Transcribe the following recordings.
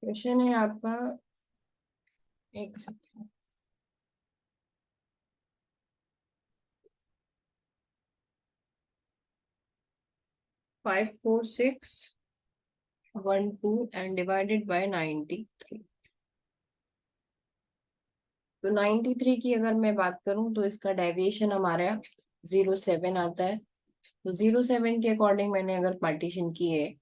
Question है आपका। एक सेकंड। 54612 and divided by 93। तो 93 की अगर मैं बात करूं तो इसका डेविएशन हमारा 07 आता है। तो 07 के अकॉर्डिंग मैंने अगर पार्टीशन की है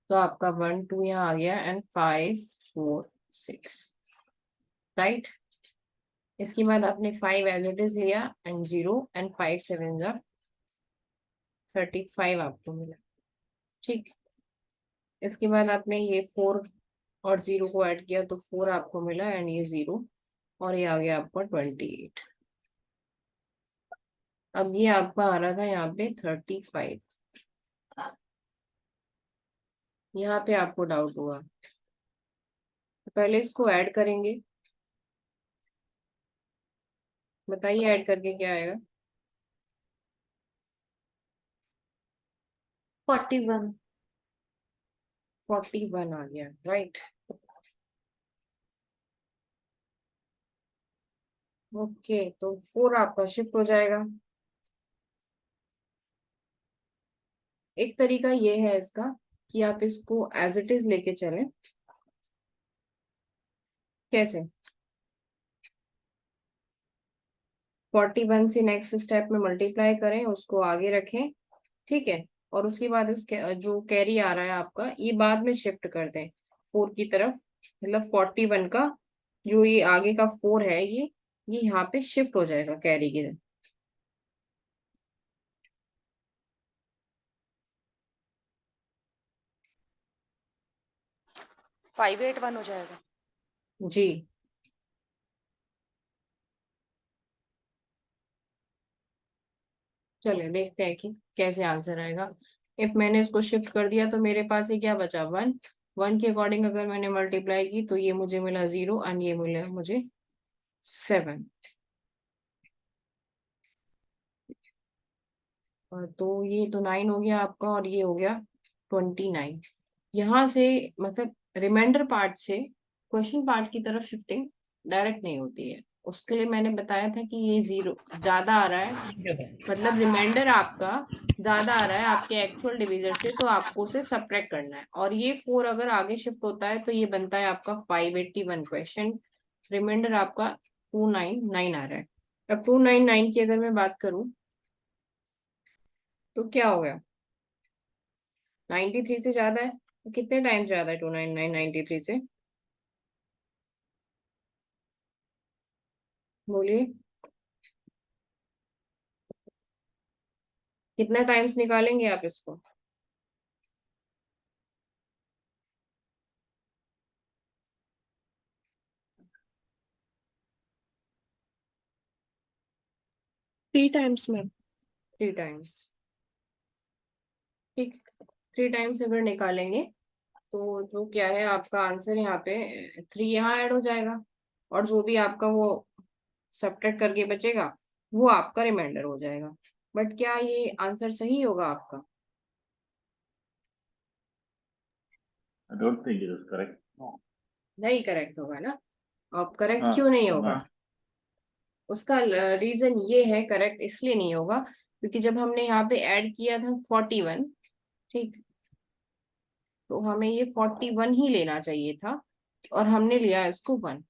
तो आपका 12 यहाँ आ गया एंड 546, राइट। इसके बाद आपने 5 एज इट इज लिया एंड 0 एंड 5 7 जा 35 आपको मिला, ठीक। इसके बाद आपने ये 4 और 0 को ऐड किया तो 4 आपको मिला एंड ये 0 और ये आ गया आपका 28। अब ये आपका आ रहा था यहाँ पे 35। यहाँ पे आपको डाउट हुआ तो पहले इसको ऐड करेंगे। बताइए ऐड करके क्या आएगा। 41। 41 आ गया, राइट। ओके, तो 4 आपका शिफ्ट हो जाएगा। एक तरीका ये है इसका कि आप इसको एज इट इज लेके चलें। कैसे? 41 से नेक्स्ट स्टेप में मल्टीप्लाई करें, उसको आगे रखें, ठीक है। और उसके बाद इसके जो कैरी आ रहा है आपका ये बाद में शिफ्ट कर दें 4 की तरफ। मतलब 41 का जो ये आगे का 4 है ये यहाँ पे शिफ्ट हो जाएगा कैरी के। 581 हो जाएगा। जी, चलिए देखते हैं कि कैसे आंसर आएगा। इफ मैंने इसको शिफ्ट कर दिया तो मेरे पास ये क्या बचा, 1। 1 के अकॉर्डिंग अगर मैंने मल्टीप्लाई की तो ये मुझे मिला 0 एंड ये मिला मुझे 7। तो ये तो 9 हो गया आपका और ये हो गया 29। यहाँ से मतलब रिमाइंडर पार्ट से क्वेश्चन पार्ट की तरफ शिफ्टिंग डायरेक्ट नहीं होती है। उसके लिए मैंने बताया था कि ये 0 ज्यादा आ रहा है, मतलब रिमाइंडर आपका ज्यादा आ रहा है आपके एक्चुअल डिविजर से, तो आपको उसे सब्ट्रैक्ट करना है। और ये 4 अगर आगे शिफ्ट होता है तो ये बनता है आपका 581 क्वेश्चन। रिमाइंडर आपका 299 आ रहा है। अब 299 की अगर मैं बात करूं तो क्या हो गया, 93 से ज्यादा है तो कितने टाइम्स ज्यादा है 299 93 से? बोलिए कितना टाइम्स निकालेंगे आप इसको। थ्री टाइम्स में। 3 टाइम्स, ठीक। 3 टाइम्स अगर निकालेंगे तो जो क्या है आपका आंसर यहाँ पे 3 यहाँ ऐड हो जाएगा। और जो भी आपका वो सब्ट्रैक्ट करके बचेगा वो आपका रिमाइंडर हो जाएगा। बट क्या ये आंसर सही होगा आपका? I don't think it is correct. No. नहीं करेक्ट होगा ना। अब करेक्ट क्यों हाँ, नहीं why होगा? not? उसका रीजन ये है, करेक्ट इसलिए नहीं होगा क्योंकि जब हमने यहाँ पे ऐड किया था 41, ठीक, तो हमें ये 41 ही लेना चाहिए था और हमने लिया इसको 1,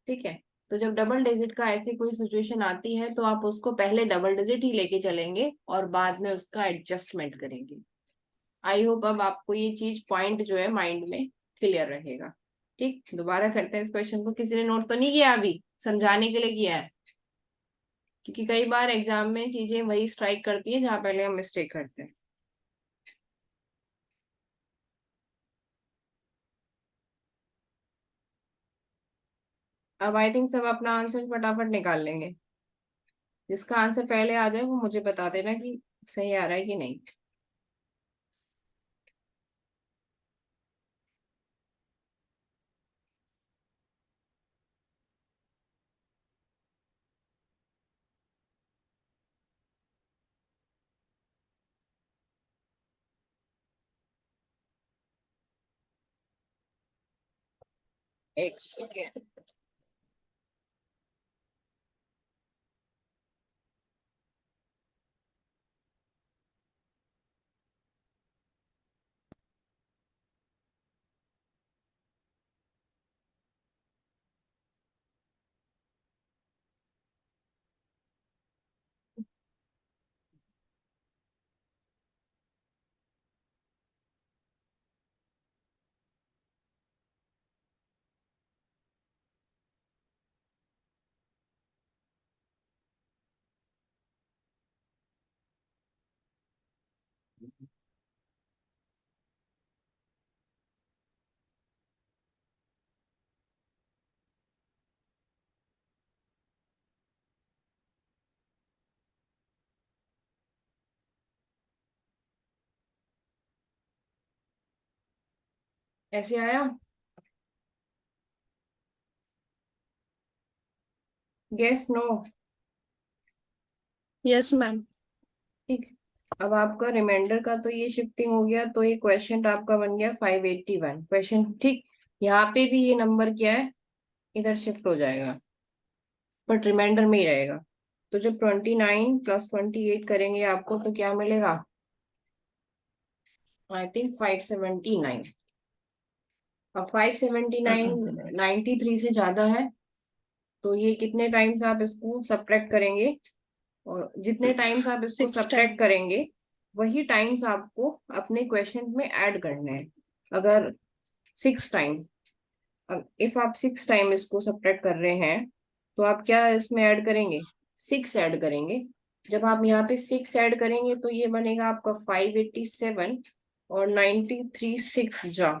ठीक है। तो जब डबल डिजिट का ऐसी कोई सिचुएशन आती है तो आप उसको पहले डबल डिजिट ही लेके चलेंगे और बाद में उसका एडजस्टमेंट करेंगे। आई होप अब आपको ये चीज पॉइंट जो है माइंड में क्लियर रहेगा। ठीक, दोबारा करते हैं इस क्वेश्चन को। किसी ने नोट तो नहीं किया? अभी समझाने के लिए किया है, क्योंकि कई बार एग्जाम में चीजें वही स्ट्राइक करती है जहां पहले हम मिस्टेक करते हैं। अब आई थिंक सब अपना आंसर फटाफट निकाल लेंगे। जिसका आंसर पहले आ जाए वो मुझे बता देना कि सही आ रहा है कि नहीं। एक सेकेंड। ऐसे आया? Guess no? Yes ma'am. ठीक। अब आपका रिमाइंडर का तो ये शिफ्टिंग हो गया, तो ये क्वेश्चन आपका बन गया 581 क्वेश्चन। ठीक। यहाँ पे भी ये नंबर क्या है, इधर शिफ्ट हो जाएगा, बट रिमाइंडर में ही रहेगा। तो जब 29 प्लस 28 करेंगे आपको तो क्या मिलेगा? I think 579। अब 579 93 से ज्यादा है, तो ये कितने टाइम्स आप इसको सब्ट्रैक्ट करेंगे, और जितने टाइम्स आप इसको 6 सब्ट्रैक्ट टाइम। करेंगे वही टाइम्स आपको अपने क्वेश्चन में ऐड करने हैं। अगर 6 टाइम, इफ आप 6 टाइम इसको सब्ट्रैक्ट कर रहे हैं तो आप क्या इसमें ऐड करेंगे? 6 ऐड करेंगे। जब आप यहाँ पे 6 ऐड करेंगे तो ये बनेगा आपका 587, और 93 6 जा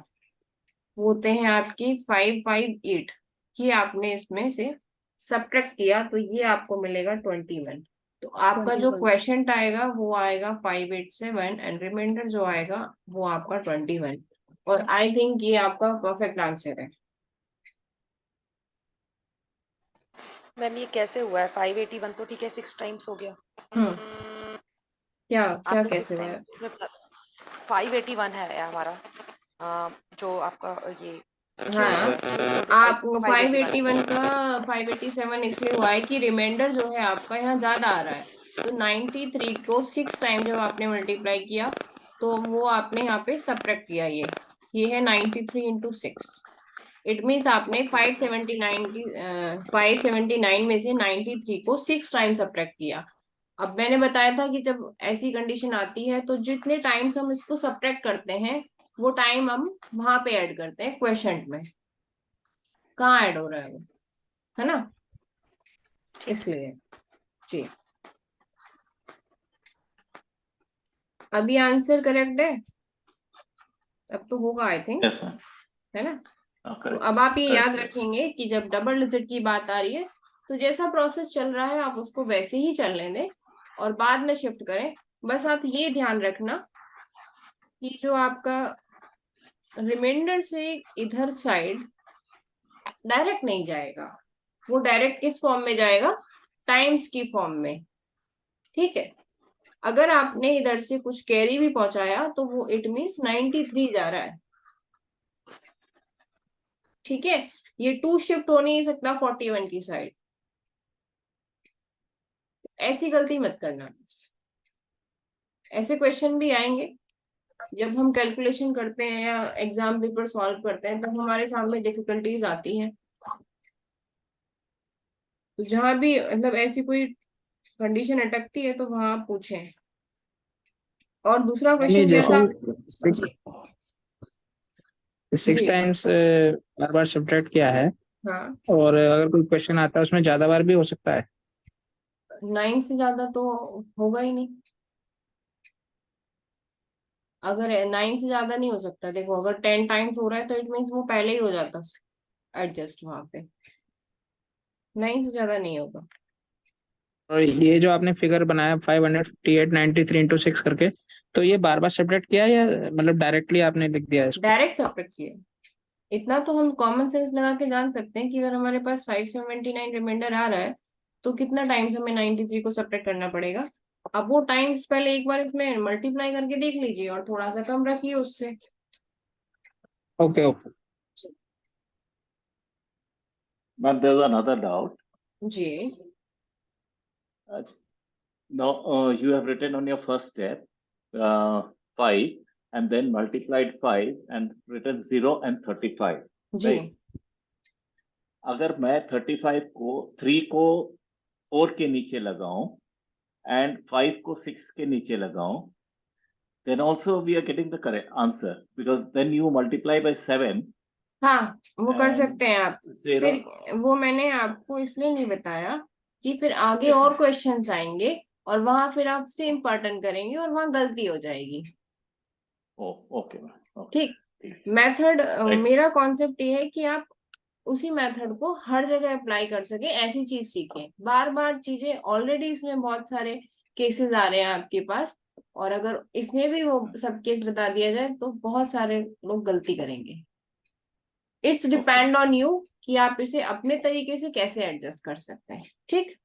होते हैं आपकी 558। ये आपने इसमें से सब्ट्रैक्ट किया तो ये आपको मिलेगा 21। तो आपका जो 21। क्वेश्चन आएगा वो आएगा 587, एंड रिमाइंडर जो आएगा वो आपका 21। और आई थिंक ये आपका परफेक्ट आंसर है। मैम ये कैसे हुआ है? 581 तो ठीक है, 6 टाइम्स हो गया। हम्म। क्या क्या आपने कैसे 6 हुआ टाइम है? में 581 है हमारा। जो आपका ये हाँ, क्यूब आप 581 का 581। 587 इसलिए हुआ है कि रिमाइंडर जो है आपका यहाँ ज्यादा आ रहा है। तो 93 को 6 टाइम जब आपने मल्टीप्लाई किया तो वो आपने यहाँ पे सब्ट्रैक्ट किया। ये है 93 × 6। इट मीन्स आपने 579 में से 93 को 6 टाइम सब्ट्रैक्ट किया। अब मैंने बताया था कि जब ऐसी कंडीशन आती है तो जितने टाइम्स हम इसको सब्ट्रैक्ट करते हैं वो टाइम हम वहां पे ऐड करते हैं क्वेश्चन में। कहाँ ऐड हो रहा है वो, है ना? ठीक। इसलिए जी। अभी आंसर करेक्ट है? अब तो होगा आई थिंक, Yes, ma'am. है ना? तो Correct. अब आप ये Correct. याद Correct. रखेंगे कि जब डबल डिजिट की बात आ रही है तो जैसा प्रोसेस चल रहा है आप उसको वैसे ही चलने दें और बाद में शिफ्ट करें। बस आप ये ध्यान रखना कि जो आपका रिमाइंडर से इधर साइड डायरेक्ट नहीं जाएगा, वो डायरेक्ट किस फॉर्म में जाएगा? टाइम्स की फॉर्म में। ठीक है। अगर आपने इधर से कुछ कैरी भी पहुंचाया तो वो इट मीन्स 93 जा रहा है। ठीक है। ये 2 शिफ्ट हो नहीं सकता 41 की साइड। ऐसी गलती मत करना। ऐसे क्वेश्चन भी आएंगे जब हम कैलकुलेशन करते हैं या एग्जाम पेपर सॉल्व करते हैं, तब हमारे सामने डिफिकल्टीज आती हैं। तो जहां भी मतलब ऐसी कोई कंडीशन अटकती है तो वहां आप पूछें। और दूसरा हमें क्वेश्चन क्या जैसे था? सिक्स जी। सिक्स जी। टाइम्स बार बार सब्ट्रैक्ट किया है, हाँ, और अगर कोई क्वेश्चन आता है उसमें ज्यादा बार भी हो सकता है। 9 से ज्यादा तो होगा ही नहीं। अगर 9 से ज्यादा नहीं हो सकता, देखो अगर 10 टाइम्स हो रहा है तो इट मीन्स वो पहले ही हो जाता एडजस्ट वहां पे। 9 से ज्यादा नहीं होगा। और ये जो आपने फिगर बनाया 558 93 इंटू 6 करके, तो ये बार बार सब्ट्रैक्ट किया या मतलब डायरेक्टली आपने लिख दिया है इसको? डायरेक्ट सब्ट्रैक्ट किया। इतना तो हम कॉमन सेंस लगा के जान सकते हैं कि अगर हमारे पास 579 रिमाइंडर आ रहा है तो कितना टाइम्स हमें 93 को सब्ट्रैक्ट करना पड़ेगा। अब वो टाइम्स पहले एक बार इसमें मल्टीप्लाई करके देख लीजिए और थोड़ा सा कम रखिए उससे। Okay okay. Ma'am, there's another doubt. जी Uh, Now, you have written on your first step 5 and then multiplied 5 and written 0 and 35, जी right? अगर मैं 35 को 3 को 4 के नीचे लगाऊं and 5 को 6 के नीचे लगाऊं, then also we are getting the correct answer because then you multiply by 7 हाँ, वो कर and सकते हैं आप। 0. फिर वो मैंने आपको इसलिए नहीं बताया कि फिर आगे Yes, और yes. क्वेश्चंस आएंगे और वहां फिर आप सेम पैटर्न करेंगे और वहां गलती हो जाएगी। Oh, okay, ma'am. Okay. ठीक, ठीक। Method Right. मेरा कॉन्सेप्ट ये है कि आप उसी मेथड को हर जगह अप्लाई कर सके, ऐसी चीज सीखें। बार बार चीजें, ऑलरेडी इसमें बहुत सारे केसेस आ रहे हैं आपके पास, और अगर इसमें भी वो सब केस बता दिया जाए तो बहुत सारे लोग गलती करेंगे। इट्स डिपेंड ऑन यू कि आप इसे अपने तरीके से कैसे एडजस्ट कर सकते हैं। ठीक,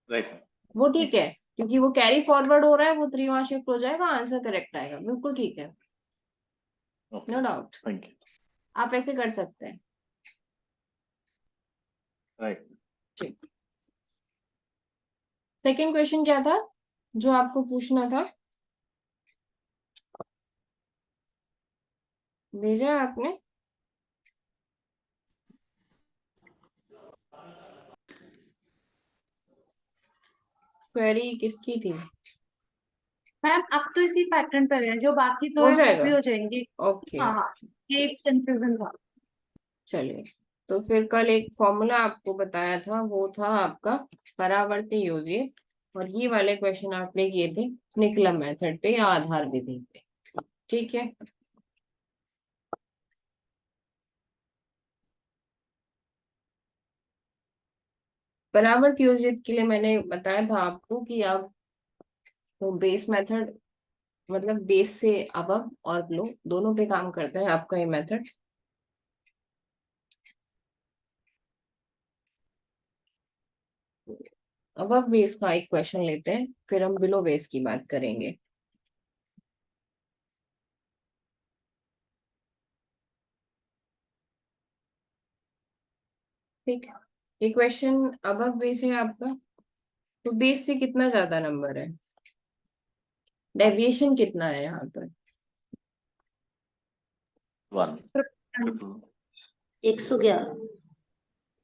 Right. वो ठीक है, क्योंकि वो कैरी फॉरवर्ड हो रहा है, वो 3 वहां शिफ्ट हो जाएगा, आंसर करेक्ट आएगा, बिल्कुल ठीक है, Okay. No doubt. Thank you. आप ऐसे कर सकते हैं। Right. ठीक, सेकेंड क्वेश्चन क्या था जो आपको पूछना था? भेजा है आपने? क्वेरी किसकी थी? मैम अब तो इसी पैटर्न पर है, जो बाकी तो हो है वो जाएगा, भी हो जाएंगे। ओके। हाँ हाँ, ये कंफ्यूजन था। चलिए, तो फिर कल एक फॉर्मूला आपको बताया था, वो था आपका परावर्ती योजित, और ये वाले क्वेश्चन आपने किए थे निकलम मेथड पे या आधार विधि पे। ठीक है, परावर्त योजित के लिए मैंने बताया था आपको कि आप तो बेस मेथड, मतलब बेस से अबव और बिलो दोनों पे काम करता है आपका ये मेथड। अबव बेस का एक क्वेश्चन लेते हैं, फिर हम बिलो बेस की बात करेंगे। ठीक, ये क्वेश्चन अबव बेस है आपका, तो बेस से कितना ज्यादा नंबर है, डेविएशन कितना है यहाँ पर? 1. 111।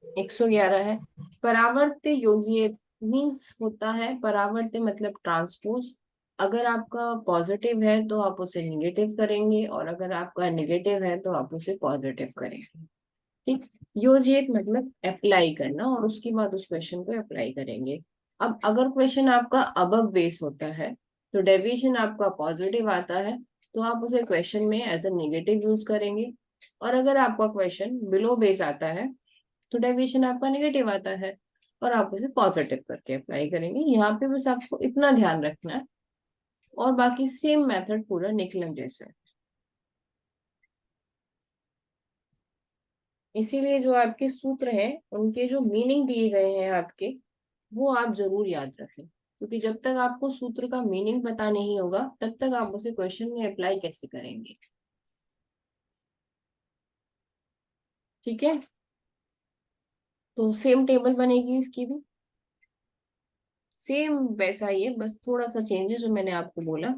111 है। परावर्त योजित मीन्स होता है, परावर्त मतलब ट्रांसपोज। अगर आपका पॉजिटिव है तो आप उसे निगेटिव करेंगे, और अगर आपका निगेटिव है तो आप उसे पॉजिटिव करेंगे। ठीक, योजित मतलब अप्लाई करना, और उसके बाद उस क्वेश्चन को अप्लाई करेंगे। अब अगर क्वेश्चन आपका अबव बेस होता है तो डेविएशन आपका पॉजिटिव आता है, तो आप उसे क्वेश्चन में एज अ नेगेटिव यूज करेंगे। और अगर आपका क्वेश्चन बिलो बेस आता है तो डेविएशन आपका नेगेटिव आता है, और आप उसे पॉजिटिव करके अप्लाई करेंगे। यहाँ पे बस आपको इतना ध्यान रखना है, और बाकी सेम मेथड पूरा निकलम जैसा है। इसीलिए जो आपके सूत्र हैं उनके जो मीनिंग दिए गए हैं आपके, वो आप जरूर याद रखें, क्योंकि जब तक आपको सूत्र का मीनिंग पता नहीं होगा तब तक आप उसे क्वेश्चन में अप्लाई कैसे करेंगे। ठीक है, तो सेम टेबल बनेगी इसकी भी, सेम वैसा ही है, बस थोड़ा सा चेंज है जो मैंने आपको बोला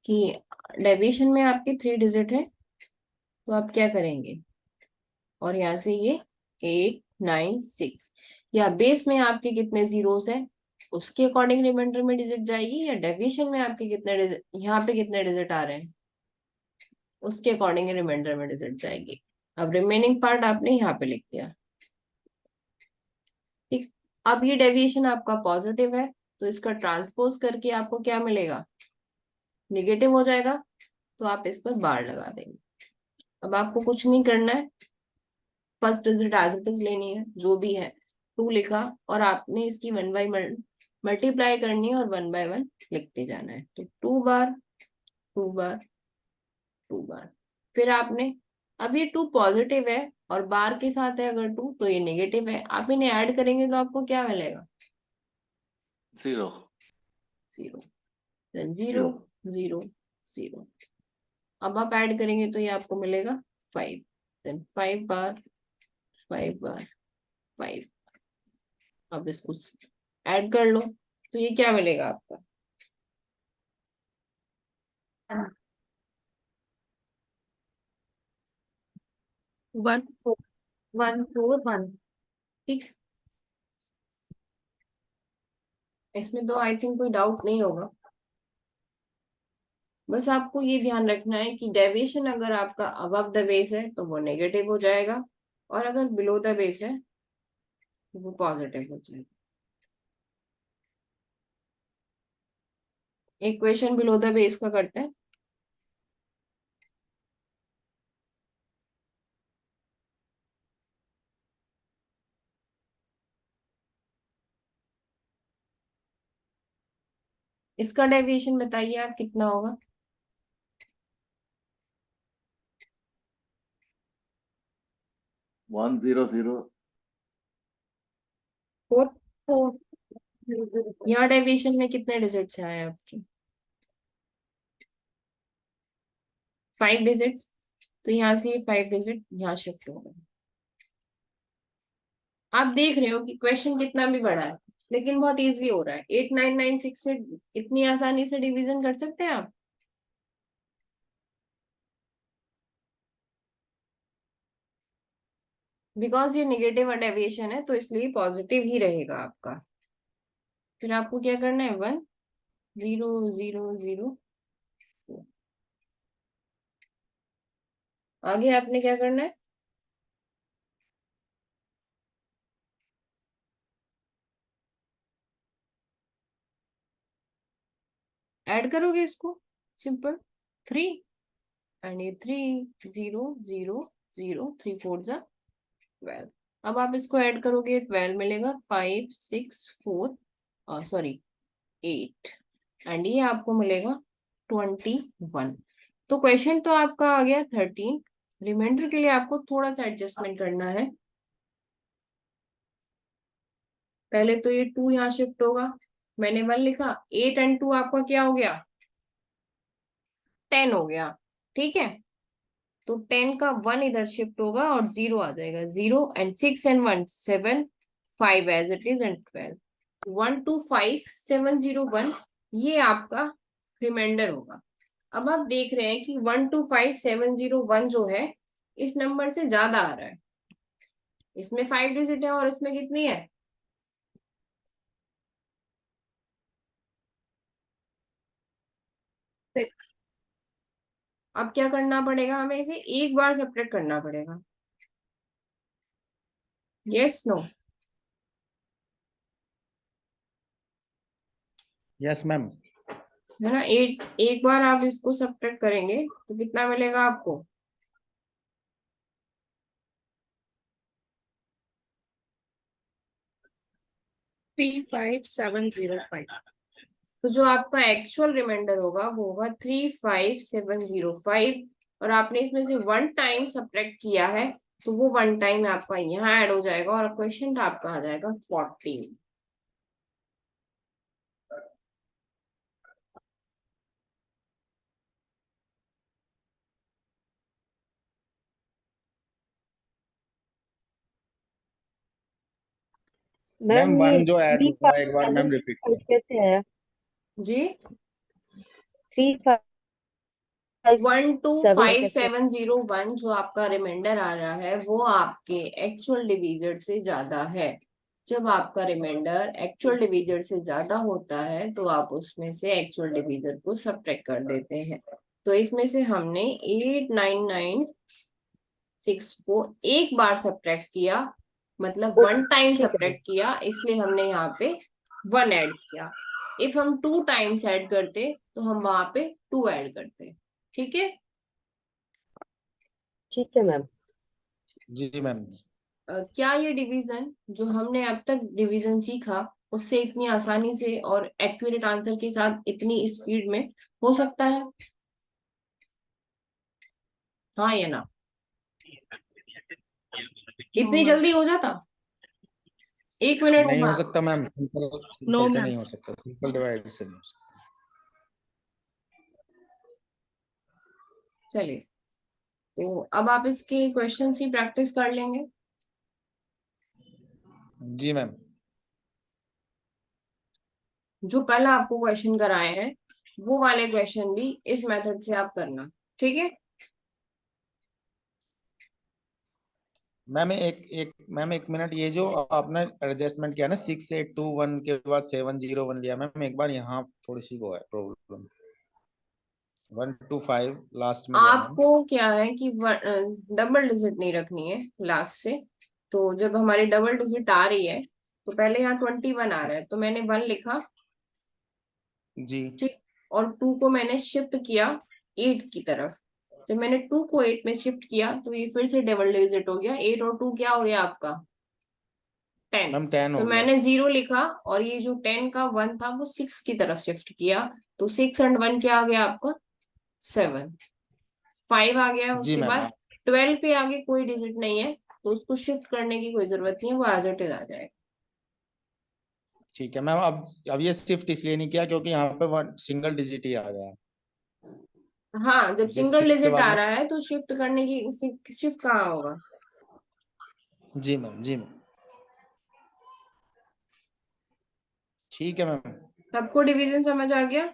कि डेविएशन में आपके 3 डिजिट है, तो आप क्या करेंगे, और यहाँ से ये 8 9 6, या बेस में आपके कितने जीरोस है उसके अकॉर्डिंग रिमाइंडर में डिजिट जाएगी, या डेविएशन में आपके कितने डिजिट, यहाँ पे कितने डिजिट आ रहे हैं उसके अकॉर्डिंग रिमाइंडर में डिजिट जाएगी। अब रिमेनिंग पार्ट आपने यहाँ पे लिख दिया। ठीक, अब ये डेविएशन आपका पॉजिटिव है, तो इसका ट्रांसपोज करके आपको क्या मिलेगा, निगेटिव हो जाएगा, तो आप इस पर बार लगा देंगे। अब आपको कुछ नहीं करना है, first digit as it is लेनी है, जो भी है 2 लिखा, और आपने इसकी 1 बाई मल्टीप्लाई करनी है और 1 बाय 1 लिखते जाना है। तो 2 बार 2 बार 2 बार, फिर आपने, अब ये 2 पॉजिटिव है और बार के साथ है अगर 2 तो ये नेगेटिव है, आप इन्हें ऐड करेंगे तो आपको क्या मिलेगा, 0. 0, देन 0 0 0। अब आप ऐड करेंगे तो ये आपको मिलेगा 5, देन 5 बार 5 बार 5। अब इसको ऐड कर लो तो ये क्या मिलेगा आपका? 1। 141। ठीक, इसमें तो आई थिंक कोई डाउट नहीं होगा। बस आपको ये ध्यान रखना है कि डेविएशन अगर आपका अबव द बेस है तो वो नेगेटिव हो जाएगा, और अगर बिलो द बेस है तो वो पॉजिटिव हो जाएगा। एक क्वेश्चन बिलो द बेस का करते हैं। इसका डेविएशन बताइए आप कितना होगा? 100। 4। 4। यहाँ डेविएशन में कितने डिजिट्स आए आपके? 5 डिजिट्स। तो यहाँ से ये 5 डिजिट यहाँ शिफ्ट हो गए। आप देख रहे हो कि क्वेश्चन कितना भी बड़ा है लेकिन बहुत इजी हो रहा है। 8996 से इतनी आसानी से डिवीजन कर सकते हैं आप। बिकॉज ये नेगेटिव डेविएशन है तो इसलिए पॉजिटिव ही रहेगा आपका। फिर आपको क्या करना है? 1 0 0 0 4। आगे आपने क्या करना है? ऐड करोगे इसको, सिंपल 3 एंड ये 3 0 0 0 3 4 जा 12। अब आप इसको ऐड करोगे 12 मिलेगा, 5 6 4 सॉरी 8 एंड ये आपको मिलेगा 21। तो क्वेश्चन तो आपका आ गया 13। रिमाइंडर के लिए आपको थोड़ा सा एडजस्टमेंट करना है। पहले तो ये 2 यहाँ शिफ्ट होगा, मैंने 1 लिखा, 8 एंड 2 आपका क्या हो गया? 10 हो गया। ठीक है, तो 10 का 1 इधर शिफ्ट होगा और 0 आ जाएगा। 0 and 6 and 1 7 5 as it is and 12 1 2 5 7 0 1 ये आपका रिमाइंडर होगा। अब आप देख रहे हैं कि 1 2 5 7 0 1 जो है इस नंबर से ज्यादा आ रहा है। इसमें 5 डिजिट है और इसमें कितनी है? 6। अब क्या करना पड़ेगा? हमें इसे एक बार सेपरेट करना पड़ेगा। Yes no? Yes ma'am. है ना? एक बार आप इसको सेपरेट करेंगे तो कितना मिलेगा आपको? 35705। तो जो आपका एक्चुअल रिमाइंडर होगा वो होगा 35705, और आपने इसमें से 1 टाइम सब्ट्रैक्ट किया है तो वो 1 टाइम आपका यहाँ ऐड हो जाएगा और क्वेश्चन आपका आ जाएगा 14। मैम मैम ये वन जो ऐड थ्री हुआ एक बार मैम रिपीट फाइव कर। कैसे है? जी, 357 कैसे? 125701 जो आपका रिमाइंडर आ रहा है वो आपके एक्चुअल डिविजर से ज्यादा है। जब आपका रिमाइंडर एक्चुअल डिविजर से ज्यादा होता है तो आप उसमें से एक्चुअल डिविजर को सब्ट्रैक्ट कर देते हैं। तो इसमें से हमने 8996 को एक बार सब्ट्रैक्ट किया, मतलब 1 टाइम ठीक है मैम। सब्ट्रैक्ट किया, इसलिए हमने यहाँ पे 1 ऐड किया। इफ हम 2 टाइम्स ऐड करते तो हम वहां पे 2 ऐड करते। ठीक है? ठीक है मैम। जी मैम। क्या ये डिवीजन जो हमने अब तक डिवीजन सीखा उससे इतनी आसानी से और एक्यूरेट आंसर के साथ इतनी स्पीड में हो सकता है? हाँ या ना? इतनी जल्दी हो जाता? 1 मिनट नहीं हो में? सकता मैम, नो सिंपल से मैम। नहीं हो सकता, सिंपल डिवाइड से नहीं हो सकता। चलिए, तो अब आप इसके क्वेश्चन ही प्रैक्टिस कर लेंगे। जी मैम। जो कल आपको क्वेश्चन कराए हैं वो वाले क्वेश्चन भी इस मेथड से आप करना, ठीक है। मैम एक मिनट, ये जो आपने एडजस्टमेंट किया ना 6821 के बाद 701 लिया मैम, एक बार यहाँ थोड़ी सी वो है प्रॉब्लम, 125 लास्ट में लिया मैम। आपको क्या है कि डबल डिजिट नहीं रखनी है लास्ट से। तो जब हमारी डबल डिजिट आ रही है तो पहले यहाँ 21 आ रहा है तो मैंने 1 लिखा, जी ठीक। और 2 को मैंने शिफ्ट किया 8 की तरफ। जब मैंने 2 को 8 में शिफ्ट किया तो ये फिर से डबल डिजिट हो गया। 8 और 2 क्या हो गया आपका 10। मैम 10 तो हो गया। मैंने 0 लिखा और ये जो 10 का 1 था वो 6 की तरफ शिफ्ट किया। तो 6 एंड 1 क्या आ गया आपका 7। 5 आ गया, जी उसके मैम। बाद 12 पे आगे कोई डिजिट नहीं है तो उसको शिफ्ट करने की कोई जरूरत नहीं है, वो एज इट इज आ जाएगा। ठीक है मैम, अब ये शिफ्ट इसलिए नहीं किया क्योंकि यहाँ पे वन सिंगल डिजिट ही आ गया। हाँ, जब जिस सिंगल 6 के डिजिट बाद आ में। रहा है तो शिफ्ट करने की शिफ्ट कहाँ होगा। जी मैम, जी मैम। ठीक है मैम। सबको डिवीजन समझ आ गया।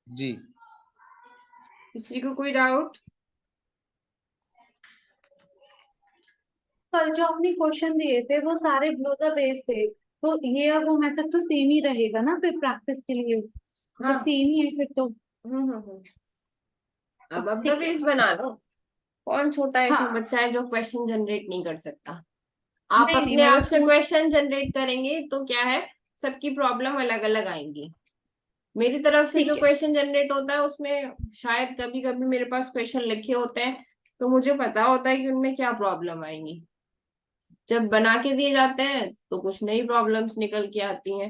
जी किसी को कोई डाउट। कल जो आपने क्वेश्चन दिए थे वो सारे ब्लो द बेस थे, तो ये और वो मेथड तो सेम ही रहेगा ना फिर प्रैक्टिस के लिए, जब हाँ। सेम ही है फिर तो। हम्म। अब द ठीक है। बेस बना लो। कौन छोटा ऐसा हाँ। बच्चा है जो क्वेश्चन जनरेट नहीं कर सकता। आप नहीं नहीं, अपने मैं आप बस से क्वेश्चन जनरेट करेंगे तो क्या है, सबकी प्रॉब्लम अलग अलग आएंगी। मेरी तरफ से जो ठीक है। क्वेश्चन जनरेट होता है उसमें शायद कभी कभी मेरे पास क्वेश्चन लिखे होते हैं तो मुझे पता होता है कि उनमें क्या प्रॉब्लम आएंगी। जब बना के दिए जाते हैं तो कुछ नई प्रॉब्लम्स निकल के आती हैं।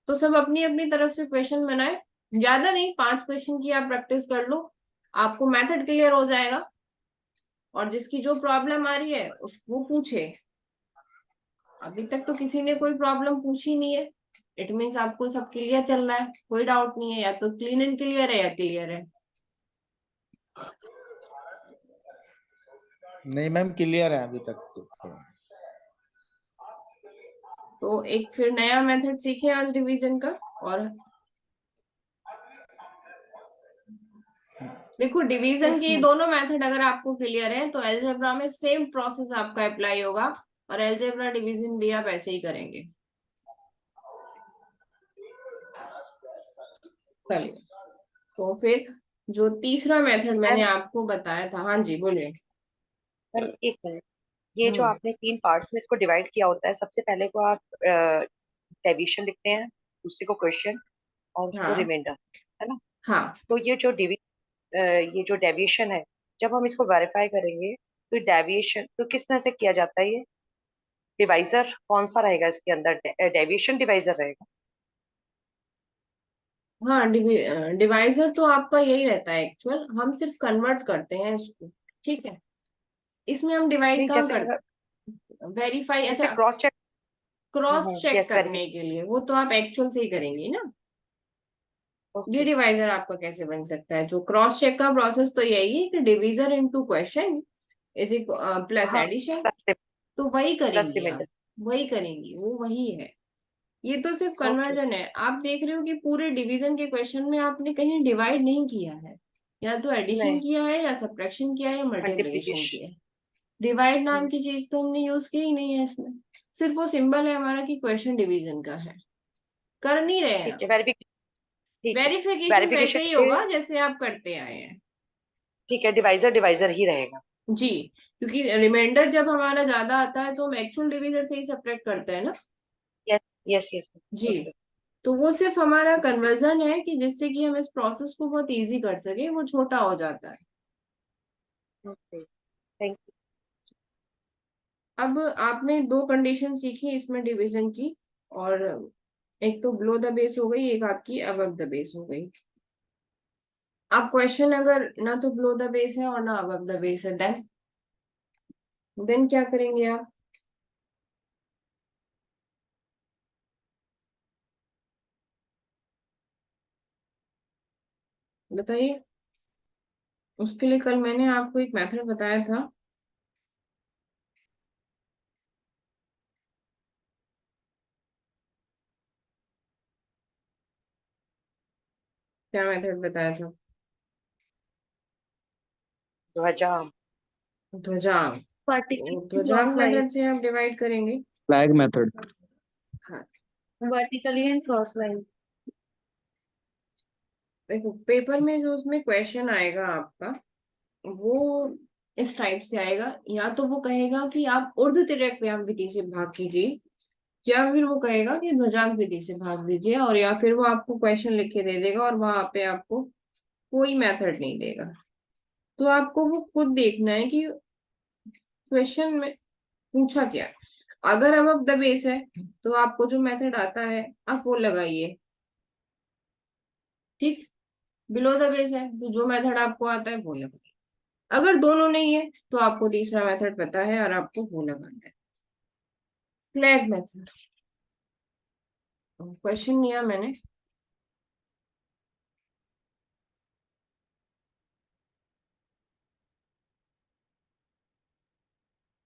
तो सब अपनी अपनी तरफ से क्वेश्चन बनाए। ज्यादा नहीं, 5 क्वेश्चन की आप प्रैक्टिस कर लो, आपको मेथड क्लियर हो जाएगा। और जिसकी जो प्रॉब्लम आ रही है उसको पूछे। अभी तक तो किसी ने कोई प्रॉब्लम पूछी नहीं है, इट मीन्स आपको सब क्लियर चल रहा है, कोई डाउट नहीं है। या तो क्लीन एंड क्लियर है या क्लियर है। नहीं मैम, क्लियर है अभी तक तो थोड़ा। तो एक फिर नया मेथड सीखे आज डिवीजन का। और देखो, डिवीजन यस के ये मैम। दोनों मेथड अगर आपको क्लियर है तो अलजेब्रा में सेम प्रोसेस आपका अप्लाई होगा। और अलजेब्रा डिवीजन भी आप ऐसे ही करेंगे। चलिए, तो फिर जो तीसरा मेथड मैंने मैम आपको बताया था, हाँ जी बोलिए। मैम एक मिनट, ये जो हम्म। आपने 3 पार्ट्स में इसको डिवाइड किया होता है, सबसे पहले को आप डेविएशन लिखते हैं, दूसरे को क्वेश्चन, और उसको हाँ। रिमाइंडर, है ना? हाँ। तो ये जो डेविएशन है, जब हम इसको वेरीफाई करेंगे तो डेविएशन तो किस तरह से किया जाता है? ये डिवाइजर कौन सा रहेगा इसके अंदर? डेविएशन डिवाइजर रहेगा। हाँ, डिवाइजर तो आपका यही रहता है एक्चुअल, हम सिर्फ कन्वर्ट करते हैं इसको, ठीक है। इसमें हम डिवाइड नहीं, कहाँ जैसे करते, अगर वेरीफाई, जैसे अच्छा, cross check. Cross check yes, करने वेरिफिकेशन। के लिए वो तो आप एक्चुअल से ही करेंगे ना। ये ओके। डिवाइजर आपका कैसे बन सकता है? जो क्रॉस चेक का प्रोसेस तो यही है कि divisor into question is plus हाँ, एडिशन। प्लस तो वही प्लस करेंगी रिमाइंडर। आप, वही करेंगी, वो वही है। ये तो सिर्फ ओके। कन्वर्जन है। आप देख रहे हो कि पूरे डिवीजन के क्वेश्चन में आपने कहीं डिवाइड नहीं किया है, या तो एडिशन नहीं, किया है या सब्ट्रैक्शन किया है या मल्टीप्लिकेशन मल्टीप्लिकेशन। किया है। डिवाइड नाम की चीज तो हमने यूज की ही नहीं है इसमें। सिर्फ वो सिंबल है हमारा कि क्वेश्चन डिवीजन का है, कर नहीं रहे हैं। ठीक है, वेरिफिकेशन। ठीक है, वेरिफिकेशन वैसे वेरिफिकेशन ही पे। होगा जैसे आप करते आए हैं। ठीक है, डिवाइजर डिवाइजर ही रहेगा। जी, क्योंकि रिमाइंडर जब हमारा ज्यादा आता है तो हम एक्चुअल डिवीजर से ही सब्ट्रैक्ट करते हैं ना। Yes yes yes. जी, ओके। तो वो सिर्फ हमारा कन्वर्जन है कि जिससे कि हम इस प्रोसेस को बहुत इजी कर सके, वो छोटा हो जाता है। ओके, थैंक अब आपने 2 कंडीशन सीखी इसमें डिवीजन की। और एक तो बिलो द बेस हो गई, एक आपकी अबव द बेस हो गई। अब क्वेश्चन अगर ना तो बिलो द बेस है और ना अबव द बेस है, देन क्या करेंगे आप? बताइए। उसके लिए कल मैंने आपको एक मेथड बताया था। क्या मेथड बताया था? ध्वजांक। ध्वजांक। वर्टिकल तो ध्वजांक क्रॉस वाइज, मेथड से आप डिवाइड करेंगे। Flag method. हाँ, वर्टिकली एंड क्रॉस वाइज। देखो पेपर में जो उसमें क्वेश्चन आएगा आपका, वो इस टाइप से आएगा। या तो वो कहेगा कि आप ऊर्ध्वतिर्यक व्यायाम विधि से भाग कीजिए, या फिर वो कहेगा कि ध्वजांक विधि से भाग दीजिए, और या फिर वो आपको क्वेश्चन लिख के दे देगा और वहां पे आपको कोई मेथड नहीं देगा। तो आपको वो खुद देखना है कि क्वेश्चन में पूछा क्या है। अगर अब द बेस है तो आपको जो मेथड आता है आप वो लगाइए, ठीक। बिलो द बेस है तो जो मेथड आपको आता है वो लगाइए। अगर दोनों नहीं है तो आपको तीसरा मेथड पता है और आपको वो लगाना है, फ्लैग मेथड। क्वेश्चन लिया मैंने।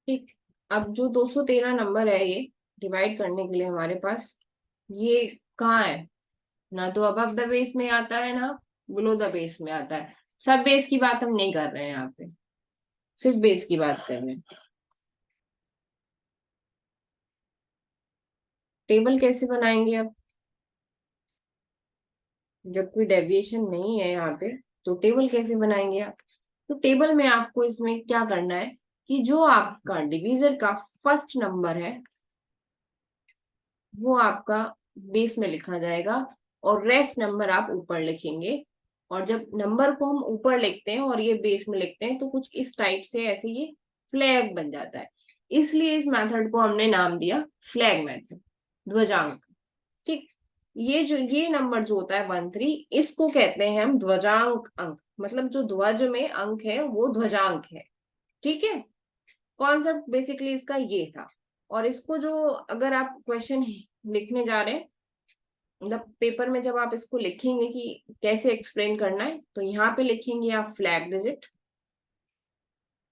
ठीक। अब जो 213 नंबर है ये डिवाइड करने के लिए हमारे पास, ये कहाँ है? ना तो अबव द बेस में आता है ना बिलो द बेस में आता है। सब बेस की बात हम नहीं कर रहे हैं यहाँ पे, सिर्फ बेस की बात कर रहे हैं। टेबल कैसे बनाएंगे अब? जब कोई डेविएशन नहीं है यहाँ पे तो टेबल कैसे बनाएंगे आप? तो टेबल में आपको इसमें क्या करना है कि जो आपका डिवीजर का फर्स्ट नंबर है वो आपका बेस में लिखा जाएगा और रेस्ट नंबर आप ऊपर लिखेंगे। और जब नंबर को हम ऊपर लिखते हैं और ये बेस में लिखते हैं तो कुछ इस टाइप से ऐसे ये फ्लैग बन जाता है। इसलिए इस मेथड को हमने नाम दिया फ्लैग मेथड, ध्वजांक। ठीक। ये नंबर जो होता है 13, इसको कहते हैं हम ध्वजांक अंक, मतलब जो ध्वज में अंक है वो ध्वजांक है। ठीक है, कॉन्सेप्ट बेसिकली इसका ये था। और इसको जो अगर आप क्वेश्चन लिखने जा रहे हैं, मतलब पेपर में जब आप इसको लिखेंगे कि कैसे एक्सप्लेन करना है, तो यहाँ पे लिखेंगे आप फ्लैग डिजिट।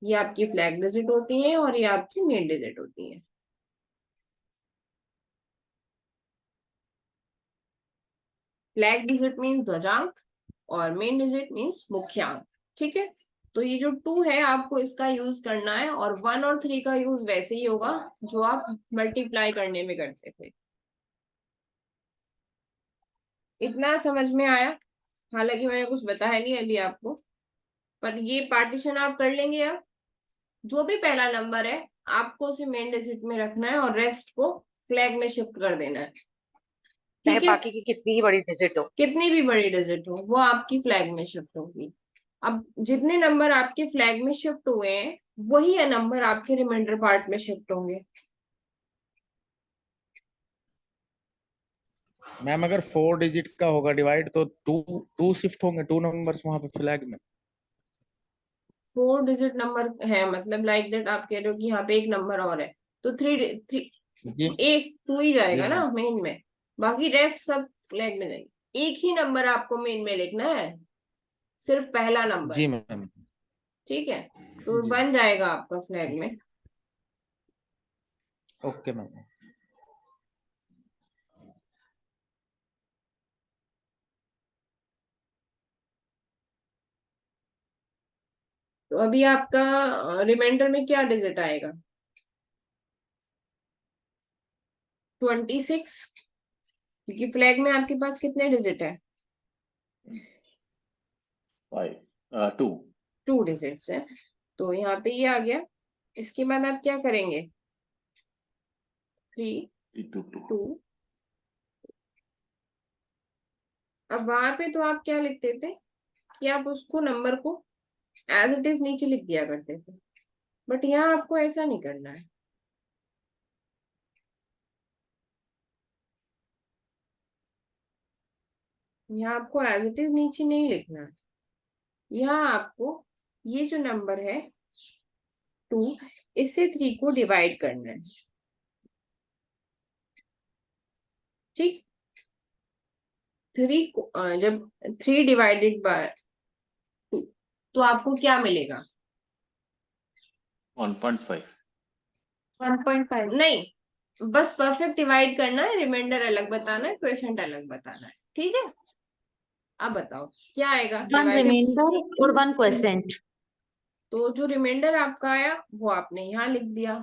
ये आपकी फ्लैग डिजिट होती है और ये आपकी मेन डिजिट होती है। फ्लैग डिजिट मीन्स ध्वजांक और मेन डिजिट मीन्स मुख्यांक। ठीक है, तो ये जो 2 है आपको इसका यूज करना है, और 1 और 3 का यूज वैसे ही होगा जो आप मल्टीप्लाई करने में करते थे। इतना समझ में आया? हालांकि मैंने कुछ बताया नहीं अभी आपको, पर ये पार्टीशन आप कर लेंगे। अब जो भी पहला नंबर है आपको उसे मेन डिजिट में रखना है और रेस्ट को फ्लैग में शिफ्ट कर देना है। चाहे ठीक है, बाकी की कितनी ही बड़ी डिजिट हो। कितनी भी बड़ी डिजिट हो वो आपकी फ्लैग में शिफ्ट होगी। अब जितने नंबर आपके फ्लैग में शिफ्ट हुए हैं वही नंबर आपके रिमाइंडर पार्ट में शिफ्ट होंगे। मैम अगर 4 डिजिट का होगा डिवाइड तो टू टू शिफ्ट होंगे, 2 नंबर्स वहां पे फ्लैग में। 4 डिजिट नंबर है, मतलब लाइक दैट आप कह रहे हो कि यहाँ पे एक नंबर और है तो जी एक 2 ही जी जाएगा ना मैम। मेन में, बाकी रेस्ट सब फ्लैग में जाएंगे। एक ही नंबर आपको मेन में लिखना है, सिर्फ पहला नंबर। जी मैम। ठीक है, तो जी बन जाएगा आपका फ्लैग में। Okay ma'am. तो अभी आपका रिमाइंडर में क्या डिजिट आएगा? 26, क्योंकि फ्लैग में आपके पास कितने डिजिट है? 2 2 डिजिट्स है, तो यहाँ पे ये आ गया। इसके बाद आप क्या करेंगे? 3 2 2। अब वहां पे तो आप क्या लिखते थे कि आप उसको नंबर को एज इट इज नीचे लिख दिया करते थे, बट यहाँ आपको ऐसा नहीं करना है। यहाँ आपको एज इट इज नीचे नहीं लिखना है। यहाँ आपको ये जो नंबर है 2, इससे 3 को डिवाइड करना है। ठीक। 3 को जब 3 डिवाइडेड बाय 2 तो आपको क्या मिलेगा? 1.5 1.5। नहीं, बस परफेक्ट डिवाइड करना है, रिमाइंडर अलग बताना है, क्वेश्चन अलग बताना है। ठीक है, अब बताओ क्या आएगा? वन डिवाइडेड, रिमाइंडर और वन क्वोशेंट। तो जो रिमाइंडर आपका आया वो आपने यहाँ लिख दिया,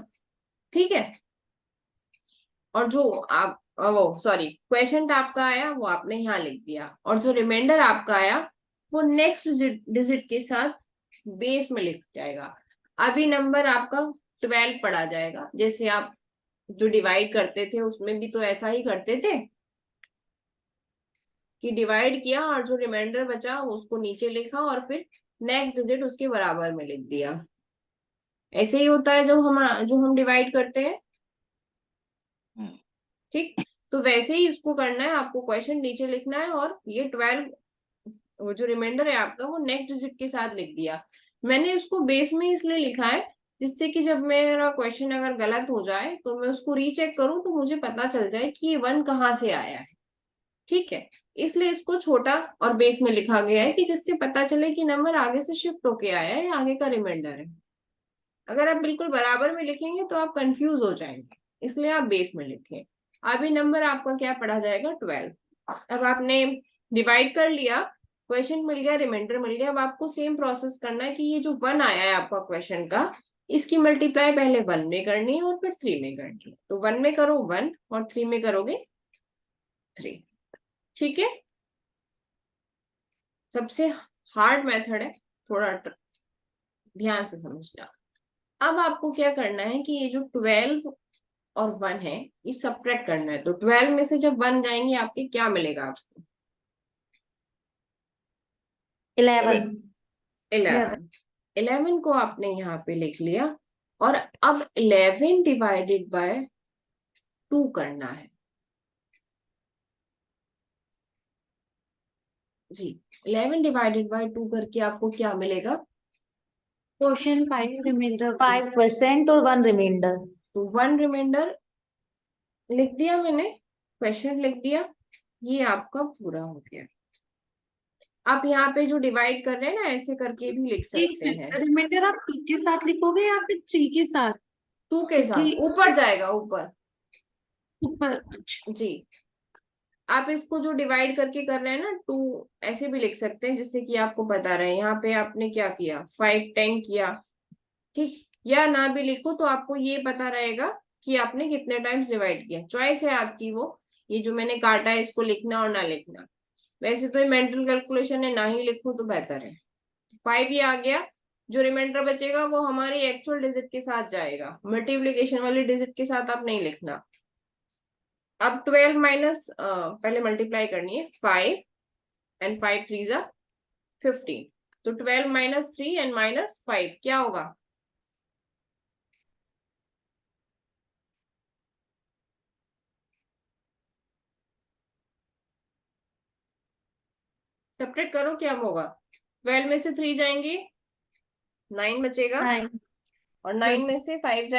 ठीक है। और जो आप वो सॉरी क्वेश्चन आपका आया वो आपने यहाँ लिख दिया, और जो रिमाइंडर आपका आया वो नेक्स्ट डिजिट के साथ बेस में लिख जाएगा। अभी नंबर आपका 12 पढ़ा जाएगा। जैसे आप जो डिवाइड करते थे उसमें भी तो ऐसा ही करते थे कि डिवाइड किया और जो रिमाइंडर बचा उसको नीचे लिखा और फिर नेक्स्ट डिजिट उसके बराबर में लिख दिया। ऐसे ही होता है जो हम डिवाइड करते हैं, ठीक। तो वैसे ही इसको करना है, आपको क्वेश्चन नीचे लिखना है और ये 12 वो जो रिमाइंडर है आपका वो नेक्स्ट डिजिट के साथ लिख दिया। मैंने इसको बेस में इसलिए लिखा है जिससे कि जब मेरा क्वेश्चन अगर गलत हो जाए तो मैं उसको रीचेक करूं तो मुझे पता चल जाए कि ये 1 कहाँ से आया है, ठीक है। इसलिए इसको छोटा और बेस में लिखा गया है कि जिससे पता चले कि नंबर आगे से शिफ्ट होके आया है या आगे का रिमाइंडर है। अगर आप बिल्कुल बराबर में लिखेंगे तो आप कंफ्यूज हो जाएंगे, इसलिए आप बेस में लिखें। अभी नंबर आपका क्या पढ़ा जाएगा? 12। अब आपने डिवाइड कर लिया, क्वेश्चन मिल गया, रिमाइंडर मिल गया। अब आपको सेम प्रोसेस करना है कि ये जो 1 आया है आपका क्वेश्चन का, इसकी मल्टीप्लाई पहले 1 में करनी है और फिर 3 में करनी है। तो 1 में करो 1 और 3 में करोगे 3, ठीक है। सबसे हार्ड मेथड है, थोड़ा ध्यान से समझना। अब आपको क्या करना है कि ये जो 12 और 1 है ये सब्ट्रैक्ट करना है। तो 12 में से जब 1 जाएंगे आपके क्या मिलेगा आपको? 11। 11 को आपने यहाँ पे लिख लिया और अब 11 डिवाइडेड बाय 2 करना है जी। 11 डिवाइडेड बाय 2 करके आपको क्या मिलेगा? क्वेश्चन 5 रिमाइंडर 5% और वन रिमाइंडर। तो 1 रिमाइंडर लिख दिया मैंने, क्वेश्चन लिख दिया, ये आपका पूरा हो गया। आप यहाँ पे जो डिवाइड कर रहे हैं ना ऐसे करके भी लिख सकते हैं। रिमाइंडर आप 2 के साथ लिखोगे या फिर 3 के साथ? 2 के साथ ऊपर जाएगा, ऊपर ऊपर। जी। आप इसको जो डिवाइड करके कर रहे हैं ना 2, ऐसे भी लिख सकते हैं जिससे कि आपको बता रहे हैं। यहाँ पे आपने क्या किया, 5 10 किया, ठीक। या ना भी लिखो तो आपको ये पता रहेगा कि आपने कितने टाइम्स डिवाइड किया। चॉइस है आपकी वो, ये जो मैंने काटा है इसको लिखना और ना लिखना। वैसे तो ये मेंटल कैलकुलेशन है, ना ही लिखूं तो बेहतर है। 5 ये आ गया, जो रिमाइंडर बचेगा वो हमारी एक्चुअल डिजिट के साथ जाएगा, मल्टीप्लीकेशन वाली डिजिट के साथ आप नहीं लिखना। अब 12 माइनस पहले मल्टीप्लाई करनी है, 5 एंड 5 3 जा 15। तो 12 माइनस 3 एंड माइनस 5 क्या होगा? सेपरेट करो, क्या होगा? 12 में से 3 जाएंगे 9 बचेगा, 9 और 9 में से 5 जाएंगे